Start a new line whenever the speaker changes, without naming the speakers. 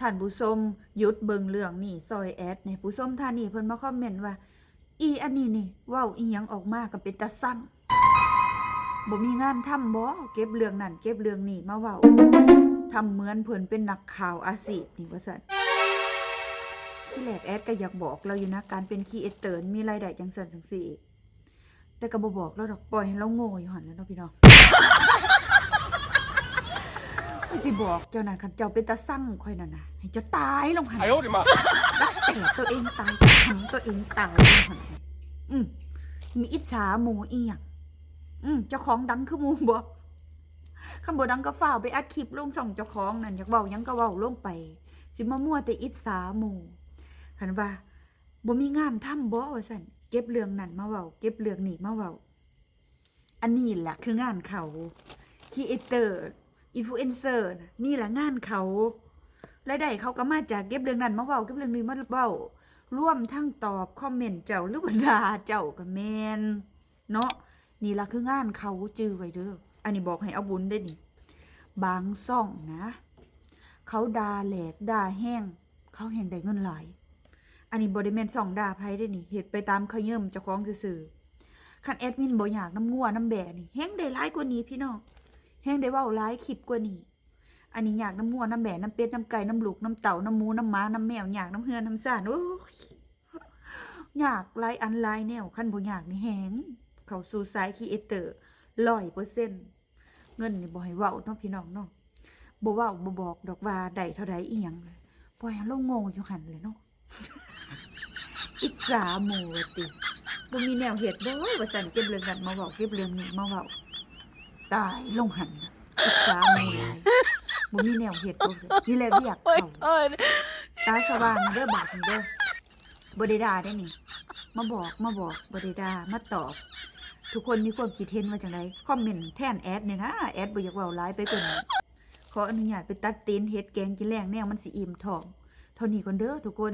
ท่านผู้ชมหยุดเบิ่งเรื่องนี่ซอยแอดในผู้ชมท่านนี่เพิ่นมาคอมเมนต์ว่าอีอันนี้นี่เว้าอีหยังออกมาก็เป็นตาสั่งบ่มีงานทำบ่เก็บเรื่องนั้นเก็บเรื่องนี้มาเว้าทำเหมือนเพิ่นเป็นนักข่าวอาชีพนี่ว่าซั่นที่แรกแอดก็อยากบอกเราอยู่นะการเป็นครีเอเตอร์มีรายได้จังซั่นจังซี่แต่ก็บ่บอกเราดอกปล่อยให้เราโง่อยู่หั่นแหล้วเนาะพี่น้องสิบอกเจ้านั่นคันเจ้าเป็นตาสั่งข่อยนั่นน่ะให้เจ้าตายลงหั่นแต่ตัวเองตายทำตัวเองตายลงหั่นมีอิจฉาหมู่อีหยังเจ้าของดังคือหมู่บ่คันบ่ดังก็ฟ้าวไปอัดคลิปลงช่องเจ้าของนั่นอยากเว้าหยังก็เว้าลงไปสิมามั่วแต่อิจฉาหมู่คันว่าบ่มีงานทำบ่ว่าซั่นเก็บเรื่องนั้นมาเว้าเก็บเรื่องนี้มาเว้าอันนี้แหละคืองานเขาครีเอเตอร์อินฟลูเอนเซอร์นี่แหละงานเขารายได้เขาก็มาจากเก็บเรื่องนั้นมาเว้าเก็บเรื่องนี้มาเว้าร่วมทั้งตอบคอมเมนต์เจ้าหรือว่าด่าเจ้าก็แม่นเนาะนี่ล่ะคืองานเขาจื้อไว้เด้ออันนี้บอกให้เอาบุญได้นี่บางซ่องนะเขาด่าแหลกด่าแห้งเขาแห่งได้เงินหลายอันนี้บ่ได้แม่นซ่องด่าไผได้นี่เฮ็ดไปตามขยิ่มเจ้าของซื่อๆคันแอดมินบ่อยากน้ำงัวน้ำแบะนี่แฮงได้หลายกว่านี้พี่น้องแฮงได้เว้าหลายคลิปกว่านี้อันนี้อยากน้ำงัวน้ำแบะน้ำเป็ดน้ำไก่น้ำลูกน้ำเต่าน้ำหมูน้ำหมาน้ำแมวอยากน้ำเฮือนน้ำซ่านโอ้ยอยากหลายอันหลายแนวคันบ่อยากนี่แฮงเข้าสู่สายครีเอเตอร์ 100%เงินนี่บ่ให้เว้าเนาะพี่น้องเนาะบ่เว้าบ่บอกดอกว่าได้เท่าใดอีหยังปล่อยให้เราโง่อยู่หั่นเลยเนาะ อิจฉาหมู่ว่าติบ่มีแนวเฮ็ดบ่ว่าซั่นเก็บเรื่องนั้นมาเว้าเก็บเรื่องนี้มาเว้าตายลงหั่นน่ะอิจฉาหมู่หลายบ่มีแนวเฮ็ดบ่นี่แหละเรียกเขาตาสว่างเด้อบาดนี้เด้อบ่ได้ด่าได้นี่มาบอกบ่ได้ด่ามาตอบทุกคนมีความคิดเห็นว่าจังไดคอมเมนต์แทนแอดเนี่ยนะแอดบ่อยากเว้าหลายไปกว่านี้ขออนุญาตไปตัดตีนเฮ็ดแกงกินแรงแนวมันสิอิ่มท้องเท่านี้ก่อนเด้อทุกคน